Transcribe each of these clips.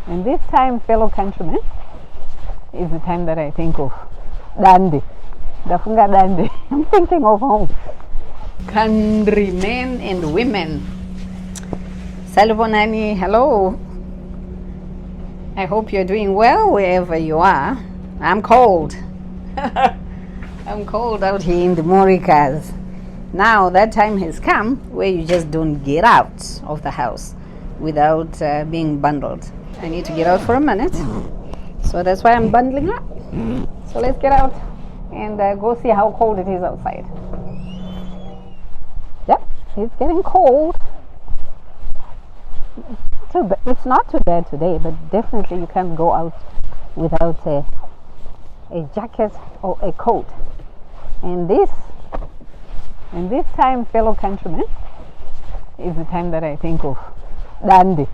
And this time, fellow countrymen, is the time that I think of Dandi. Dafunga Dandi. I'm thinking of home. Countrymen and women. Salubonani, hello. I hope you're doing well wherever you are. I'm cold. I'm cold out here in the Morikas. Now that time has come where you just don't get out of the house without being bundled. I need to get out for a minute, so that's why I'm bundling up. So let's get out and go see how cold it is outside. Yep, it's getting cold. It's not too bad today, but definitely you can't go out without a jacket or a coat. And this time, fellow countrymen, is the time that I think of Dandi.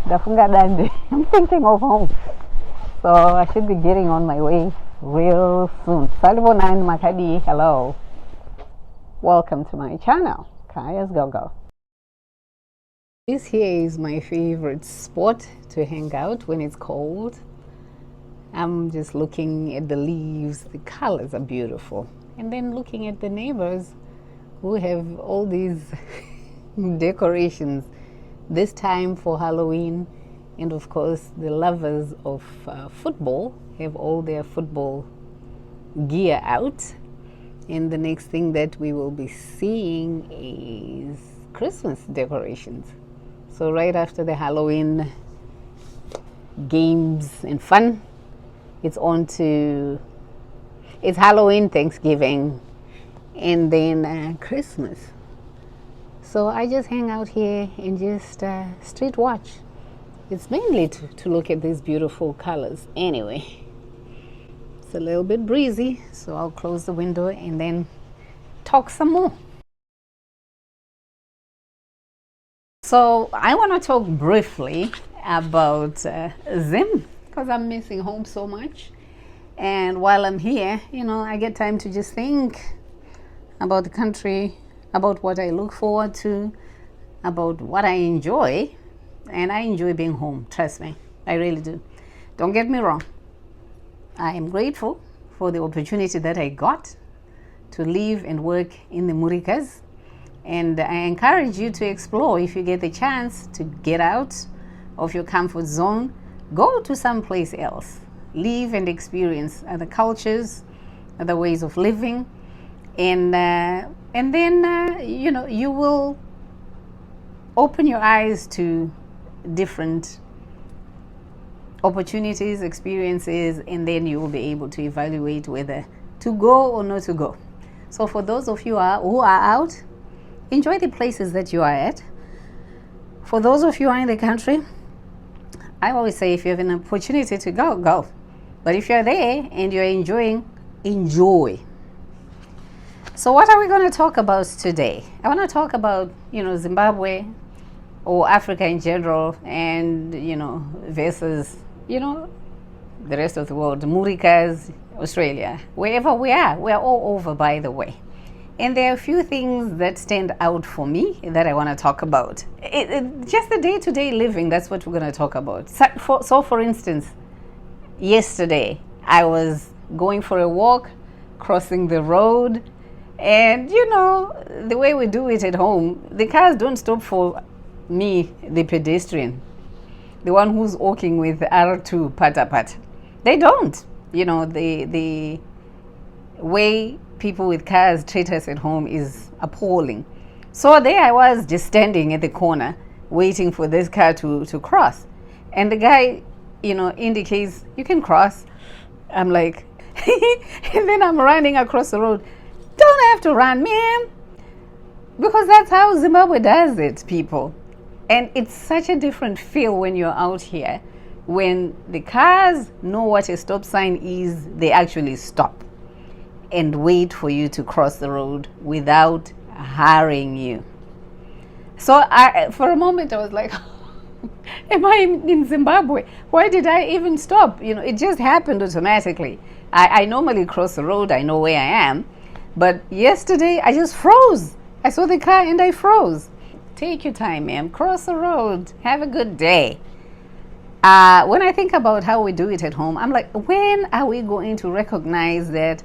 Dafunga Dandi. I'm thinking of home. So I should be getting on my way real soon. Salibonani Makadi, hello. Welcome to my channel, Kayasgogo. This here is my favorite spot to hang out when it's cold. I'm just looking at the leaves. The colors are beautiful. And then looking at the neighbors who have all these decorations. This time for Halloween, and of course the lovers of football have all their football gear out. And the next thing that we will be seeing is Christmas decorations. So right after the Halloween games and fun, it's Halloween, Thanksgiving, and then Christmas. So I just hang out here and just street watch. It's mainly to look at these beautiful colors. Anyway, it's a little bit breezy, so I'll close the window and then talk some more. So I want to talk briefly about Zim, because I'm missing home so much. And while I'm here, I get time to just think about the country, about what I look forward to, about what I enjoy. And I enjoy being home, trust me, I really do. Don't get me wrong. I am grateful for the opportunity that I got to live and work in the Murikas. And I encourage you to explore if you get the chance to get out of your comfort zone. Go to someplace else. Live and experience other cultures, other ways of living. And then, you will open your eyes to different opportunities, experiences, and then you will be able to evaluate whether to go or not to go. So for those of you who are out, enjoy the places that you are at. For those of you who are in the country, I always say if you have an opportunity to go, go. But if you're there and you're enjoying, enjoy. So what are we going to talk about today? I want to talk about, Zimbabwe or Africa in general, and, versus, the rest of the world, Murikas, Australia, wherever we are all over, by the way. And there are a few things that stand out for me that I want to talk about. Just the day-to-day living, that's what we're going to talk about. So for instance, yesterday, I was going for a walk, crossing the road, and the way we do it at home, the cars don't stop for me, the pedestrian, the one who's walking with R2 pata. They don't. The way people with cars treat us at home is appalling. So there I was, just standing at the corner waiting for this car to cross, and the guy indicates you can cross. I'm like and then I'm running across the road. Don't have to run, man, because that's how Zimbabwe does it, people. And it's such a different feel when you're out here. When the cars know what a stop sign is, they actually stop and wait for you to cross the road without hurrying you. So for a moment I was like, am I in Zimbabwe? Why did I even stop? It just happened automatically. I normally cross the road, I know where I am. But yesterday I just froze. I saw the car and I froze. Take your time, ma'am. Cross the road. Have a good day. When I think about how we do it at home, I'm like, when are we going to recognize that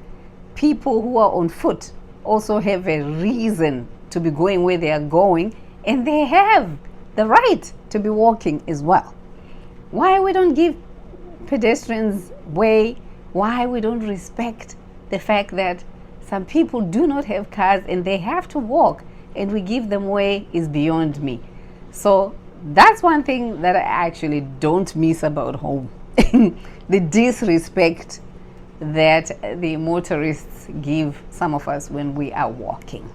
people who are on foot also have a reason to be going where they are going, and they have the right to be walking as well? Why we don't give pedestrians way? Why we don't respect the fact that some people do not have cars and they have to walk, and we give them way is beyond me. So that's one thing that I actually don't miss about home. The disrespect that the motorists give some of us when we are walking.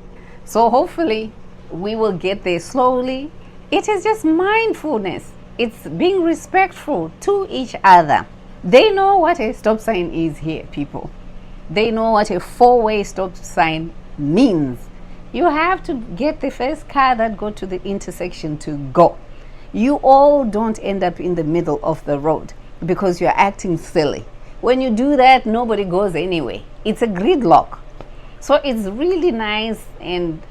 So hopefully we will get there slowly. It is just mindfulness. It's being respectful to each other. They know what a stop sign is here, people. They know what a 4-way stop sign means. You have to get the first car that go to the intersection to go. You all don't end up in the middle of the road because you're acting silly. When you do that, nobody goes anyway. It's a gridlock. So it's really nice and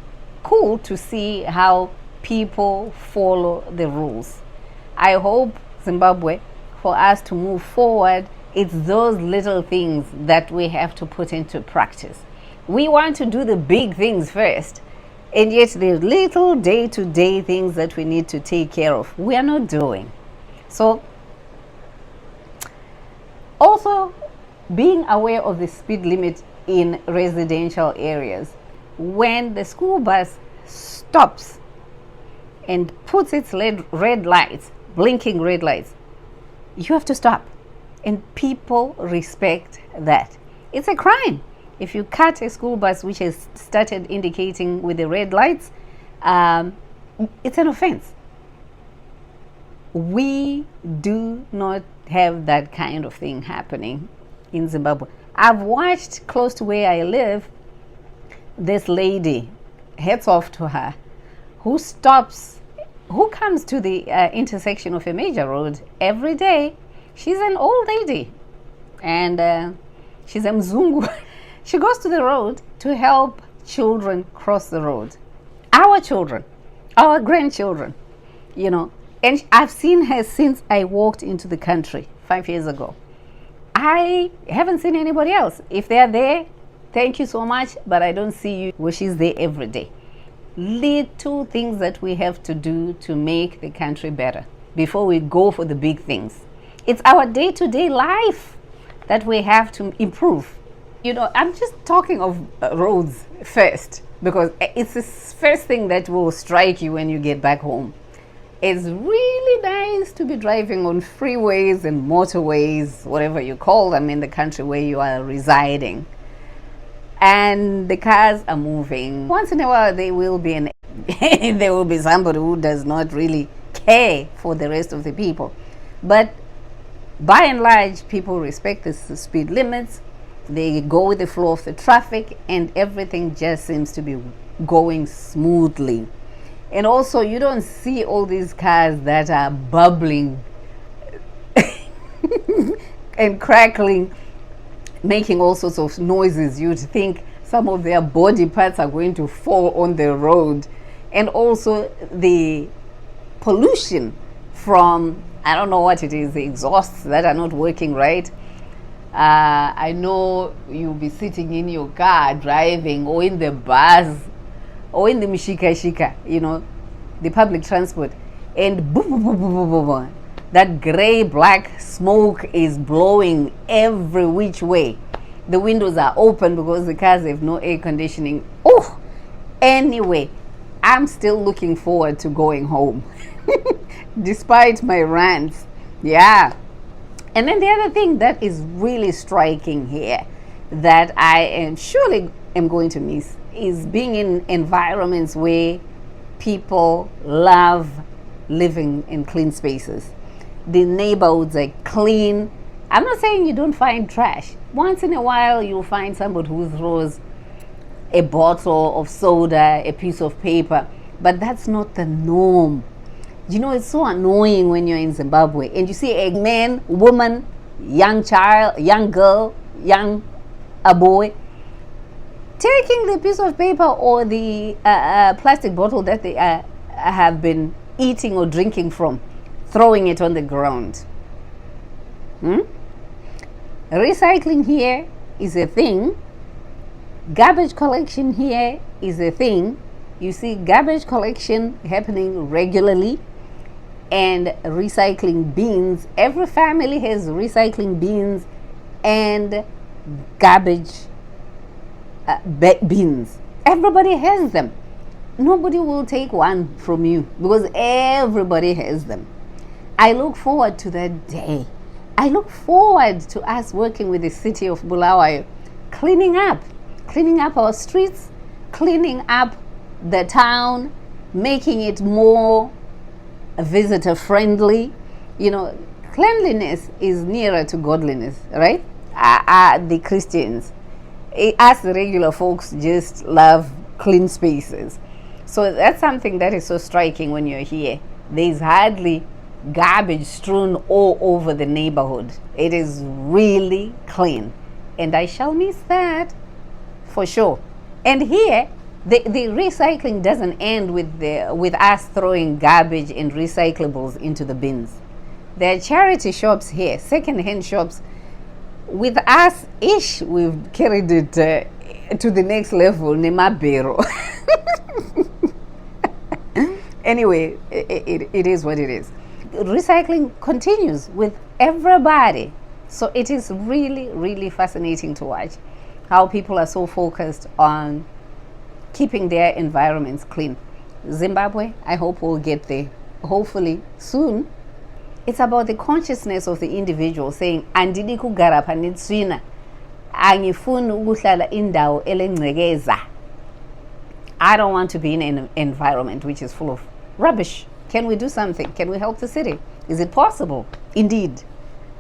cool to see how people follow the rules. I hope, Zimbabwe, for us to move forward, it's those little things that we have to put into practice. We want to do the big things first, and yet the little day-to-day things that we need to take care of, we are not doing. So also being aware of the speed limit in residential areas. When the school bus stops and puts its red lights, blinking red lights, you have to stop, and people respect that. It's a crime if you cut a school bus which has started indicating with the red lights. It's an offense. We do not have that kind of thing happening in Zimbabwe. I've watched close to where I live this lady, hats off to her, who comes to the intersection of a major road every day. She's an old lady, and she's a Mzungu. She goes to the road to help children cross the road. Our children, our grandchildren, And I've seen her since I walked into the country 5 years ago. I haven't seen anybody else. If they're there, thank you so much, but I don't see you where she's there every day. Little things that we have to do to make the country better before we go for the big things. It's our day-to-day life that we have to improve. I'm just talking of roads first, because it's the first thing that will strike you when you get back home. It's really nice to be driving on freeways and motorways, whatever you call them, in the country where you are residing. And the cars are moving. Once in a while, there will be somebody who does not really care for the rest of the people. But by and large, people respect the speed limits. They go with the flow of the traffic, and everything just seems to be going smoothly. And also, you don't see all these cars that are bubbling and crackling, making all sorts of noises. You'd think some of their body parts are going to fall on the road. And also the pollution from, I don't know what it is, the exhausts that are not working right. I know you'll be sitting in your car driving, or in the bus, or in the mishika, the public transport, and boom, boom, boom, boom, boom, boom, boom. That gray black smoke is blowing every which way. The windows are open because the cars have no air conditioning. Oh, anyway, I'm still looking forward to going home despite my rants. Yeah. And then the other thing that is really striking here that I am surely am going to miss is being in environments where people love living in clean spaces. The neighborhoods are clean. I'm not saying you don't find trash. Once in a while, you'll find somebody who throws a bottle of soda, a piece of paper, but that's not the norm. It's so annoying when you're in Zimbabwe and you see a man, woman, young child, young girl, young boy taking the piece of paper or the plastic bottle that they have been eating or drinking from, throwing it on the ground. Hmm? Recycling here is a thing. Garbage collection here is a thing. You see garbage collection happening regularly, and recycling bins. Every family has recycling bins and garbage bins. Everybody has them. Nobody will take one from you because everybody has them. I look forward to that day. I look forward to us working with the city of Bulawayo, cleaning up our streets, cleaning up the town, making it more visitor friendly. You know, cleanliness is nearer to godliness, right? The Christians, us the regular folks just love clean spaces. So that's something that is so striking when you're here. There's hardly garbage strewn all over the neighborhood. It is really clean, and I shall miss that for sure. And here the recycling doesn't end with us throwing garbage and recyclables into the bins. There are charity shops here, second-hand shops. With us ish, we've carried it to the next level. Nemabero. Anyway, it is what it is. Recycling continues with everybody. So it is really, really fascinating to watch how people are so focused on keeping their environments clean. Zimbabwe, I hope we'll get there, hopefully soon. It's about the consciousness of the individual saying, andidi kugara panitsvina, angifuni ukuhlala indawo elengcekeza. I don't want to be in an environment which is full of rubbish. Can we do something? Can we help the city? Is it possible, indeed,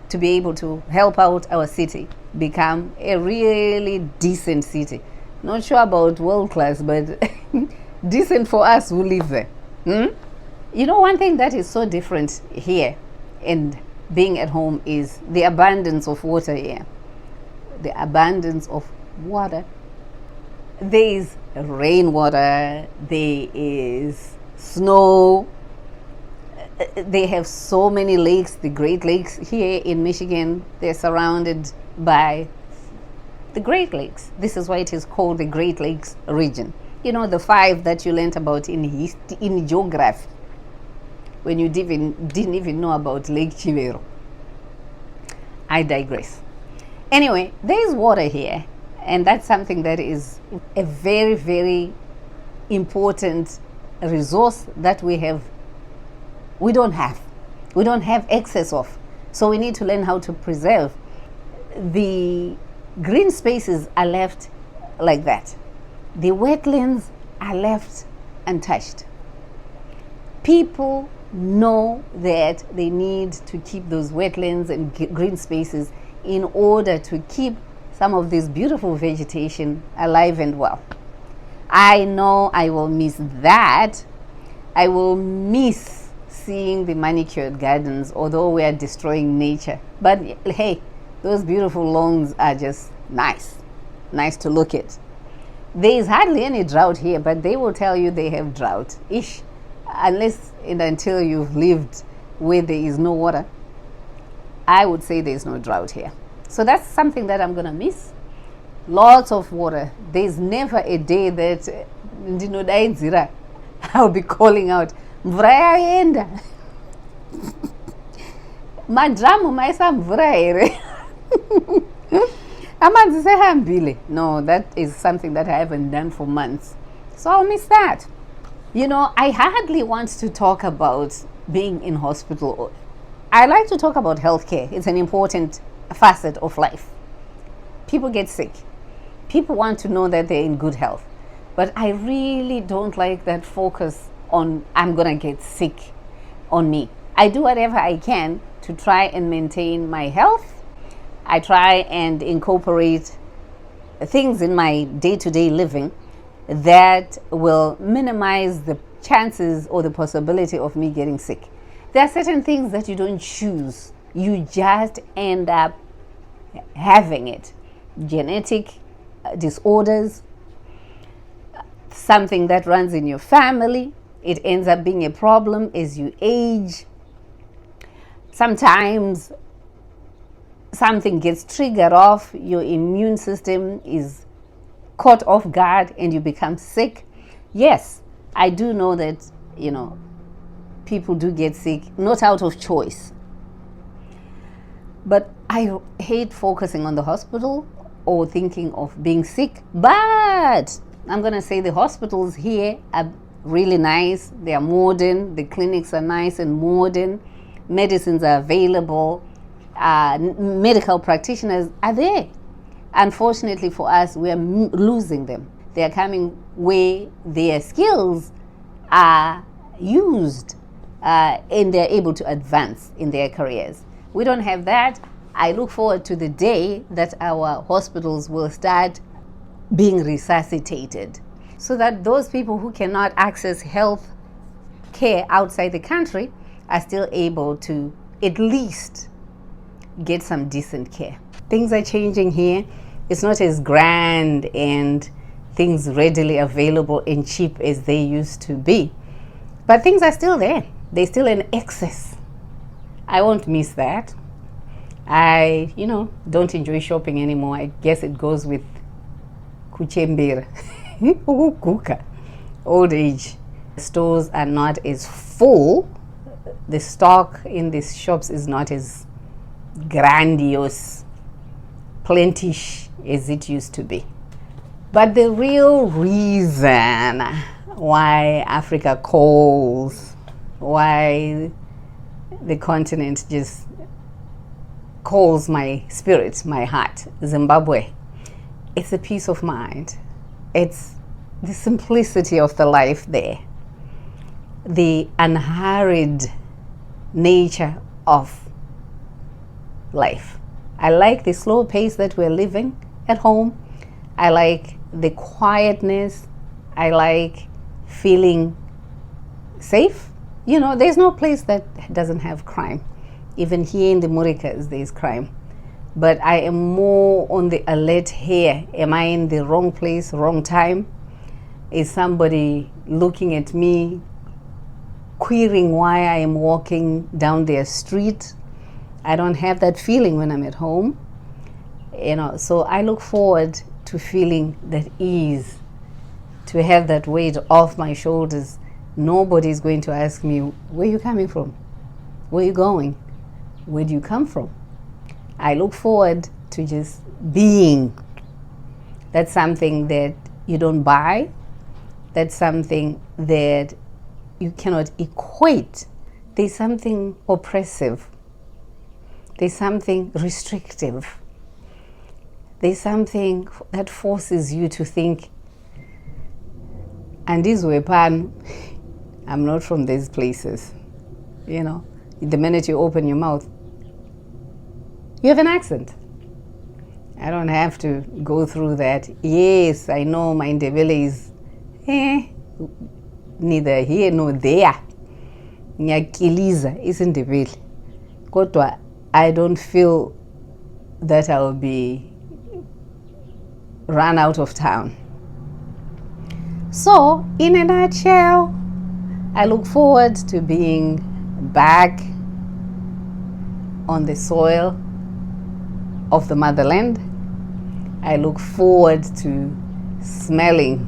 to be able to help out our city become a really decent city? Not sure about world class, but decent for us who live there. You know, one thing that is so different here and being at home is the abundance of water here. The abundance of water. There is rainwater, there is snow. They have so many lakes, the Great Lakes here in Michigan. They're surrounded by the Great Lakes. This is why it is called the Great Lakes region. You know, the 5 that you learned about in geography when you didn't even know about Lake Chivero. I digress. Anyway, there is water here, and that's something that is a very, very important resource that we don't have excess of. So we need to learn how to preserve. The green spaces are left like that. The wetlands are left untouched. People know that they need to keep those wetlands and green spaces in order to keep some of this beautiful vegetation alive and well. I know I will miss that. I will miss seeing the manicured gardens, although we are destroying nature. But hey, those beautiful lawns are just nice to look at. There is hardly any drought here, but they will tell you they have drought. Unless and until you've lived where there is no water, I would say there is no drought here. So that's something that I'm going to miss. Lots of water. There's never a day that I'll be calling out, mvura yaenda. Madramu maisa mvura here. Amanzi sehambile. No, that is something that I haven't done for months. So I'll miss that. You know, I hardly want to talk about being in hospital. I like to talk about healthcare. It's an important facet of life. People get sick. People want to know that they're in good health. But I really don't like that focus on I'm going to get sick on me. I do whatever I can to try and maintain my health. I try and incorporate things in my day-to-day living that will minimize the chances or the possibility of me getting sick. There are certain things that you don't choose. You just end up having it. Genetic disorders, something that runs in your family. It ends up being a problem as you age. Sometimes something gets triggered off, your immune system is caught off guard and you become sick. Yes, I do know that, people do get sick, not out of choice. But I hate focusing on the hospital or thinking of being sick. But I'm going to say the hospitals here are really nice. They are modern. The clinics are nice and modern. Medicines are available. Medical practitioners are there. Unfortunately for us, we are losing them. They are coming where their skills are used and they're able to advance in their careers. We don't have that. I look forward to the day that our hospitals will start being resuscitated so that those people who cannot access health care outside the country are still able to at least get some decent care. Things are changing here. It's not as grand and things readily available and cheap as they used to be. But things are still there. They're still in excess. I won't miss that. I, don't enjoy shopping anymore. I guess it goes with kuchembera, old age. Stores are not as full. The stock in these shops is not as grandiose, plentish as it used to be. But the real reason why Africa calls, why the continent just calls my spirit, my heart, Zimbabwe, it's the peace of mind. It's the simplicity of the life there, the unhurried nature of life. I like the slow pace that we're living at home. I like the quietness. I like feeling safe. There's no place that doesn't have crime. Even here in the Murikas, there's crime. But I am more on the alert here. Am I in the wrong place, wrong time? Is somebody looking at me, querying why I am walking down their street? I don't have that feeling when I'm at home. So I look forward to feeling that ease, to have that weight off my shoulders. Nobody's going to ask me, where are you coming from? Where are you going? Where do you come from? I look forward to just being. That's something that you don't buy. That's something that you cannot equate. There's something oppressive. There's something restrictive. There's something that forces you to think, and this weapon, I'm not from these places. The minute you open your mouth, you have an accent. I don't have to go through that. Yes, I know my Ndebele is neither here nor there. Ngiyakiliza isiNdebele. Kodwa I don't feel that I'll be run out of town. So, in a nutshell, I look forward to being back on the soil of the motherland. I look forward to smelling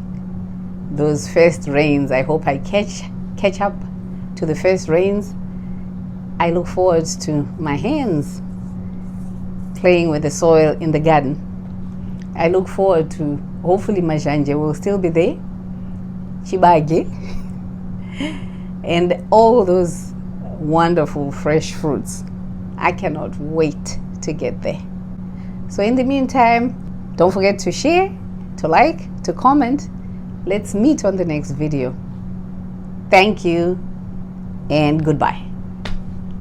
those first rains. I hope I catch up to the first rains. I look forward to my hands playing with the soil in the garden. I look forward to, hopefully Majanje will still be there, Chibage, and all those wonderful fresh fruits. I cannot wait to get there. So in the meantime, don't forget to share, to like, to comment. Let's meet on the next video. Thank you and goodbye.